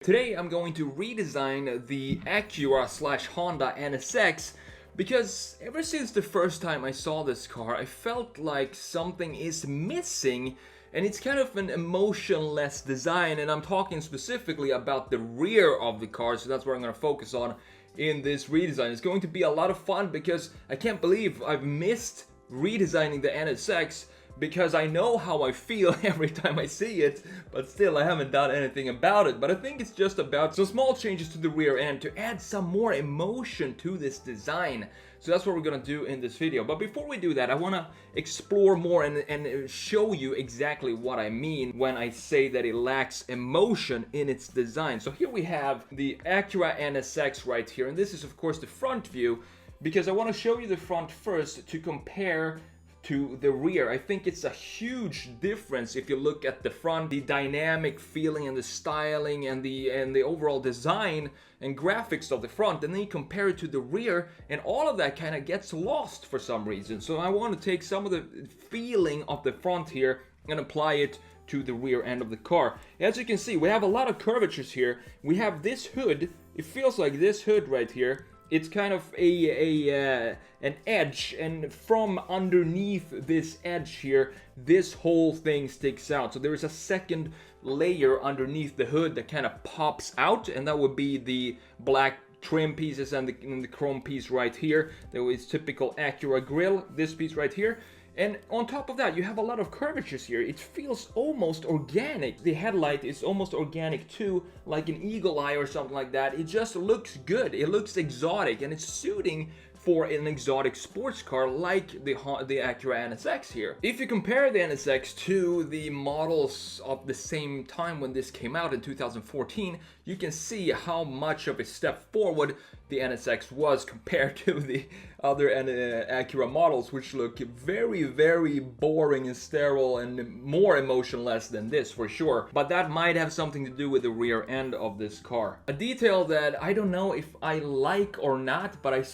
Today I'm going to redesign the Acura/Honda NSX because ever since the first time I saw this car I felt like something is missing, and it's kind of an emotionless design, and I'm talking specifically about the rear of the car, so that's what I'm going to focus on in this redesign. It's going to be a lot of fun because I can't believe I've missed redesigning the NSX, because I know how I feel every time I see it, but still I haven't done anything about it. But I think it's just about some small changes to the rear end to add some more emotion to this design. So that's what we're gonna do in this video. But before we do that, I wanna explore more and show you exactly what I mean when I say that it lacks emotion in its design. So here we have the Acura NSX right here, and this is of course the front view, because I wanna show you the front first to compare to the rear. I think it's a huge difference if you look at the front, the dynamic feeling and the styling and the overall design and graphics of the front, and then you compare it to the rear, and all of that kind of gets lost for some reason. So I want to take some of the feeling of the front here and apply it to the rear end of the car. As you can see, we have a lot of curvatures here. We have this hood. It feels like this hood right here, it's kind of an edge, and from underneath this edge here, this whole thing sticks out. So there is a second layer underneath the hood that kind of pops out, and that would be the black trim pieces and the chrome piece right here. There is typical Acura grille, this piece right here. And on top of that, you have a lot of curvatures here. It feels almost organic. The headlight is almost organic too, like an eagle eye or something like that. It just looks good. It looks exotic, and it's suiting for an exotic sports car like the Acura NSX here. If you compare the NSX to the models of the same time when this came out in 2014, you can see how much of a step forward the NSX was compared to the other Acura models, which look very, very boring and sterile and more emotionless than this for sure. But that might have something to do with the rear end of this car. A detail that I don't know if I like or not, but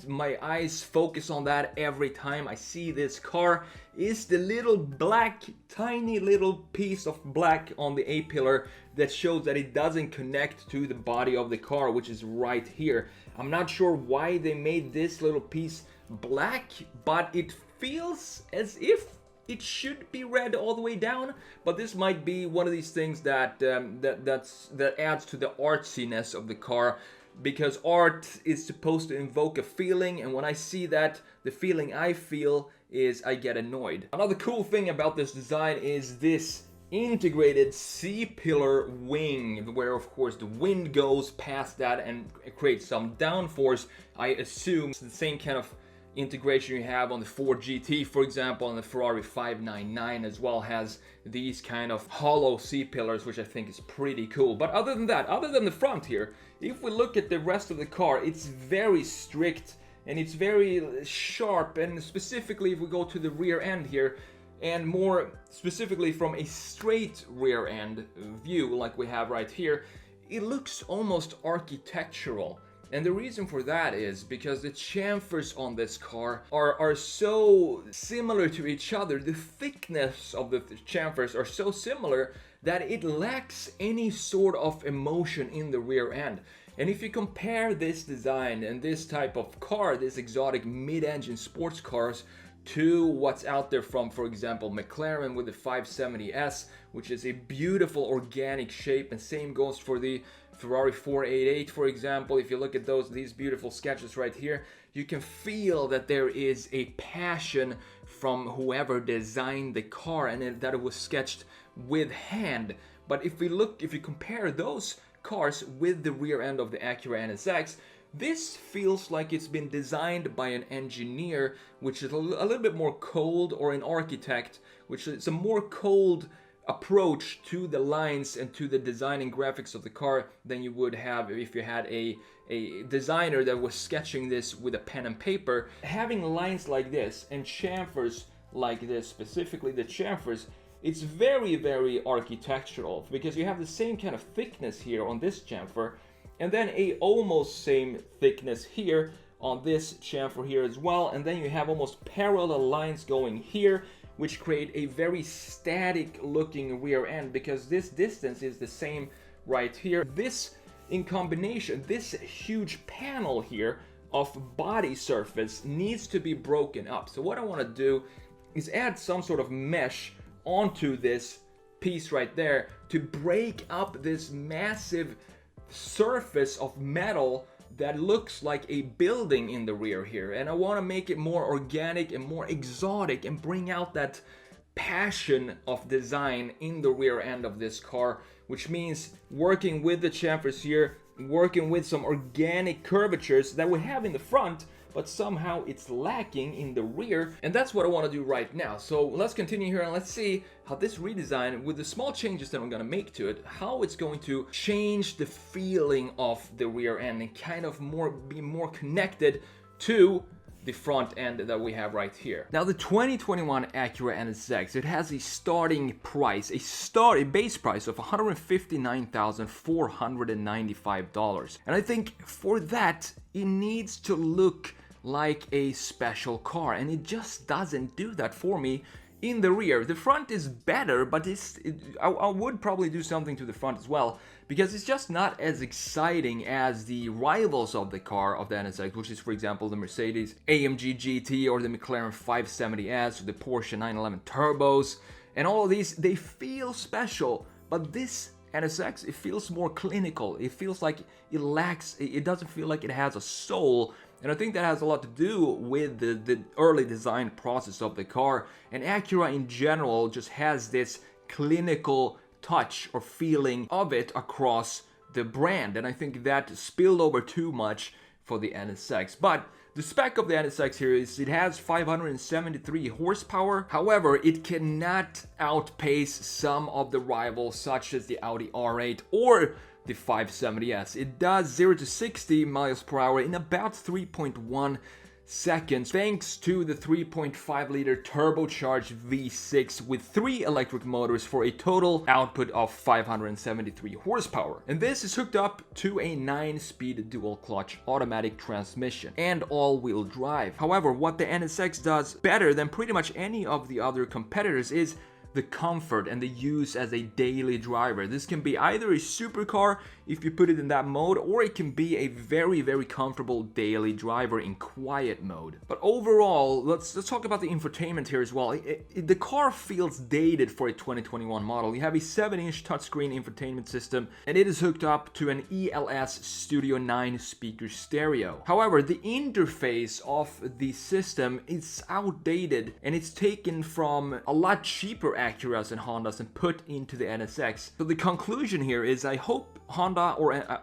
my eyes focus on that every time I see this car, is the little black, tiny little piece of black on the A-pillar that shows that it doesn't connect to the body of the car, which is right here. I'm not sure why they made this little piece black, but it feels as if it should be red all the way down. But this might be one of these things that that adds to the artsiness of the car, because art is supposed to invoke a feeling, and when I see that, the feeling I feel is I get annoyed. Another cool thing about this design is this integrated C-pillar wing, where of course the wind goes past that and creates some downforce. I assume it's the same kind of integration you have on the Ford GT, for example, and the Ferrari 599 as well has these kind of hollow C-pillars, which I think is pretty cool. But other than that, other than the front here, if we look at the rest of the car, it's very strict and it's very sharp, and specifically if we go to the rear end here, and more specifically from a straight rear end view like we have right here, it looks almost architectural. And the reason for that is because the chamfers on this car are so similar to each other. The thickness of the chamfers are so similar that it lacks any sort of emotion in the rear end. And if you compare this design and this type of car, this exotic mid-engine sports cars, to what's out there from, for example, McLaren with the 570S, which is a beautiful organic shape, and same goes for the Ferrari 488, for example. If you look at these beautiful sketches right here, you can feel that there is a passion from whoever designed the car, and that it was sketched with hand. But if you compare those cars with the rear end of the Acura NSX, this feels like it's been designed by an engineer, which is a little bit more cold, or an architect, which is a more cold approach to the lines and to the design and graphics of the car than you would have if you had a designer that was sketching this with a pen and paper. Having lines like this and chamfers like this, specifically the chamfers, it's very, very architectural, because you have the same kind of thickness here on this chamfer, and then a almost same thickness here on this chamfer here as well, and then you have almost parallel lines going here, which create a very static looking rear end, because this distance is the same right here. This in combination, this huge panel here of body surface needs to be broken up. So what I want to do is add some sort of mesh onto this piece right there to break up this massive surface of metal that looks like a building in the rear here. And I want to make it more organic and more exotic and bring out that passion of design in the rear end of this car, which means working with the chamfers here, working with some organic curvatures that we have in the front, but somehow it's lacking in the rear, and that's what I want to do right now. So let's continue here and let's see how this redesign, with the small changes that I'm going to make to it, how it's going to change the feeling of the rear end and kind of be more connected to the front end that we have right here. Now the 2021 Acura NSX, it has a starting price, a base price of $159,495. And I think for that, it needs to look like a special car, and it just doesn't do that for me in the rear. The front is better, but I would probably do something to the front as well, because it's just not as exciting as the rivals of the car, of the NSX, which is, for example, the Mercedes AMG GT or the McLaren 570S or the Porsche 911 Turbos. And all of these, they feel special, but this NSX, it feels more clinical. It feels like it doesn't feel like it has a soul. And I think that has a lot to do with the early design process of the car. And Acura in general just has this clinical touch or feeling of it across the brand. And I think that spilled over too much for the NSX. But the spec of the NSX here is it has 573 horsepower. However, it cannot outpace some of the rivals such as the Audi R8 or the 570S. It does 0 to 60 miles per hour in about 3.1 seconds, thanks to the 3.5 liter turbocharged V6 with 3 electric motors for a total output of 573 horsepower. And this is hooked up to a 9-speed dual clutch automatic transmission and all-wheel drive. However, what the NSX does better than pretty much any of the other competitors is the comfort and the use as a daily driver. This can be either a supercar if you put it in that mode, or it can be a very, very comfortable daily driver in quiet mode. But overall, let's talk about the infotainment here as well. The car feels dated for a 2021 model. You have a 7-inch touchscreen infotainment system, and it is hooked up to an ELS Studio 9 speaker stereo. However, the interface of the system is outdated, and it's taken from a lot cheaper Acuras and Hondas and put into the NSX. So the conclusion here is I hope Honda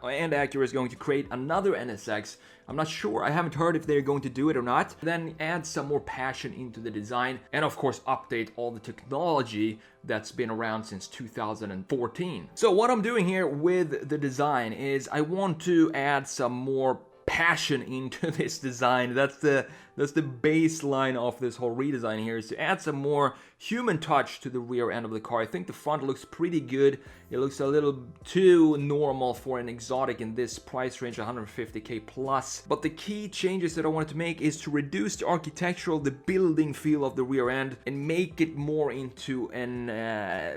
and Acura is going to create another NSX. I'm not sure, I haven't heard if they're going to do it or not. Then add some more passion into the design, and of course update all the technology that's been around since 2014. So what I'm doing here with the design is I want to add some more passion into this design. That's the baseline of this whole redesign here, is to add some more human touch to the rear end of the car. I think the front looks pretty good. It looks a little too normal for an exotic in this price range, 150k plus. But the key changes that I wanted to make is to reduce the architectural, the building feel of the rear end, and make it more into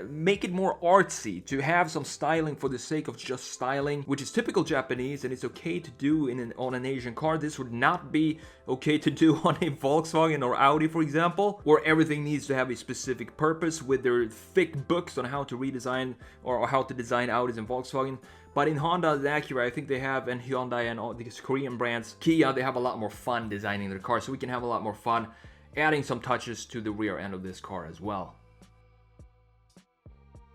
make it more artsy, to have some styling for the sake of just styling, which is typical Japanese, and it's okay to do on an Asian car. This would not be okay to do on a Volkswagen or Audi, for example, where everything needs to have a specific purpose with their thick books on how to redesign or how to design Audis and Volkswagen. But in Honda and Acura, I think they have, and Hyundai and all these Korean brands, Kia, they have a lot more fun designing their cars, so we can have a lot more fun adding some touches to the rear end of this car as well.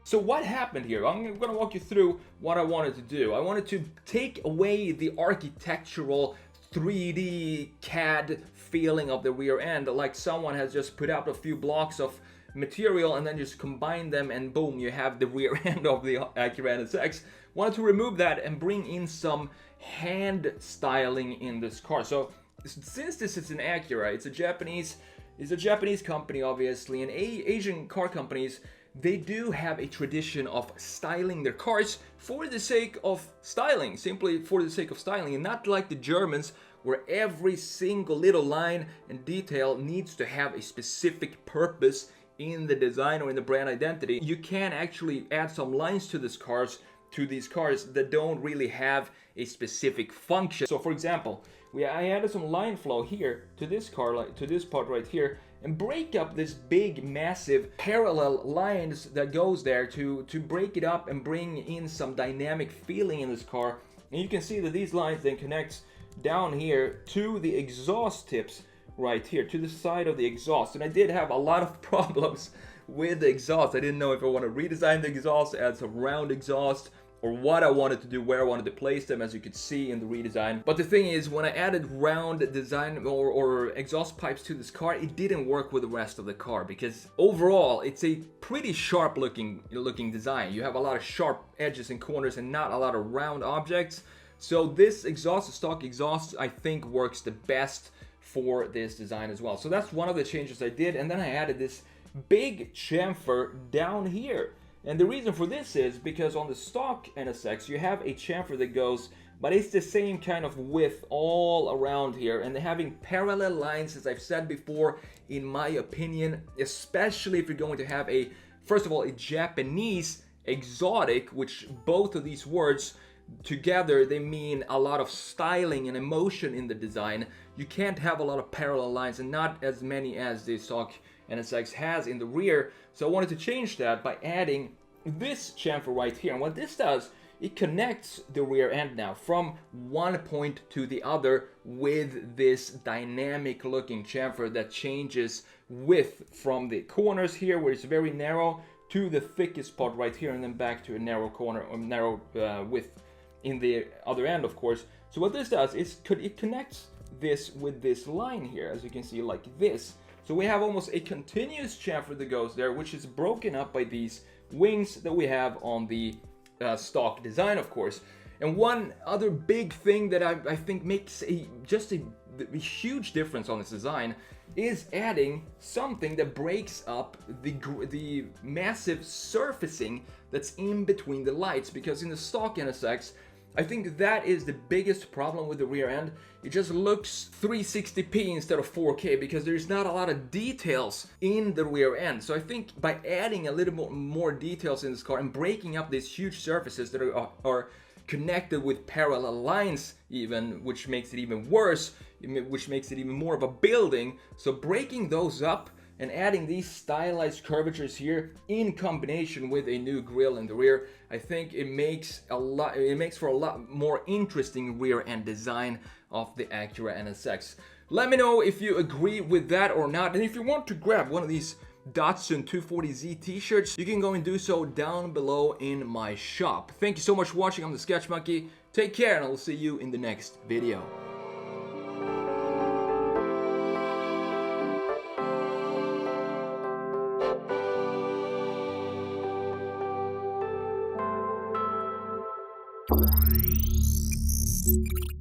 So what happened here? I'm going to walk you through what I wanted to do. I wanted to take away the architectural 3D CAD feeling of the rear end, like someone has just put out a few blocks of material and then just combine them and boom, you have the rear end of the Acura NSX. Wanted to remove that and bring in some hand styling in this car. So since this is an Acura, it's a Japanese company obviously, and Asian car companies, they do have a tradition of styling their cars for the sake of styling, simply for the sake of styling, and not like the Germans, where every single little line and detail needs to have a specific purpose in the design or in the brand identity. You can actually add some lines to these cars to these cars that don't really have a specific function. So for example, I added some line flow here to this car, like to this part right here, and break up this big massive parallel lines that goes there to break it up and bring in some dynamic feeling in this car. And you can see that these lines then connects down here to the exhaust tips right here, to the side of the exhaust. And I did have a lot of problems with the exhaust. I didn't know if I want to redesign the exhaust, add some round exhaust, or what I wanted to do, where I wanted to place them, as you could see in the redesign. But the thing is, when I added round design or exhaust pipes to this car, it didn't work with the rest of the car, because overall it's a pretty sharp looking design. You have a lot of sharp edges and corners and not a lot of round objects. So this exhaust, stock exhaust, I think works the best for this design as well. So that's one of the changes I did. And then I added this big chamfer down here. And the reason for this is because on the stock NSX you have a chamfer that goes, but it's the same kind of width all around here, and having parallel lines, as I've said before, in my opinion, especially if you're going to have a, first of all, a Japanese exotic, which both of these words together, they mean a lot of styling and emotion in the design. You can't have a lot of parallel lines, and not as many as the stock NSX has in the rear. So I wanted to change that by adding this chamfer right here. And what this does, it connects the rear end now from one point to the other with this dynamic looking chamfer that changes width from the corners here, where it's very narrow, to the thickest part right here, and then back to a narrow corner or narrow width in the other end, of course. So what this does is it connects this with this line here, as you can see, like this. So we have almost a continuous chamfer that goes there, which is broken up by these wings that we have on the stock design, of course. And one other big thing that I think makes just a huge difference on this design is adding something that breaks up the massive surfacing that's in between the lights. Because in the stock NSX, I think that is the biggest problem with the rear end. It just looks 360p instead of 4K because there's not a lot of details in the rear end. So I think by adding a little bit more details in this car and breaking up these huge surfaces that are connected with parallel lines even, which makes it even worse, which makes it even more of a building. So breaking those up and adding these stylized curvatures here in combination with a new grille in the rear, I think it makes for a lot more interesting rear end design of the Acura NSX. Let me know if you agree with that or not, and if you want to grab one of these Datsun 240Z t-shirts, you can go and do so down below in my shop. Thank you so much for watching. I'm TheSketchMonkey. Take care, and I'll see you in the next video. Bye.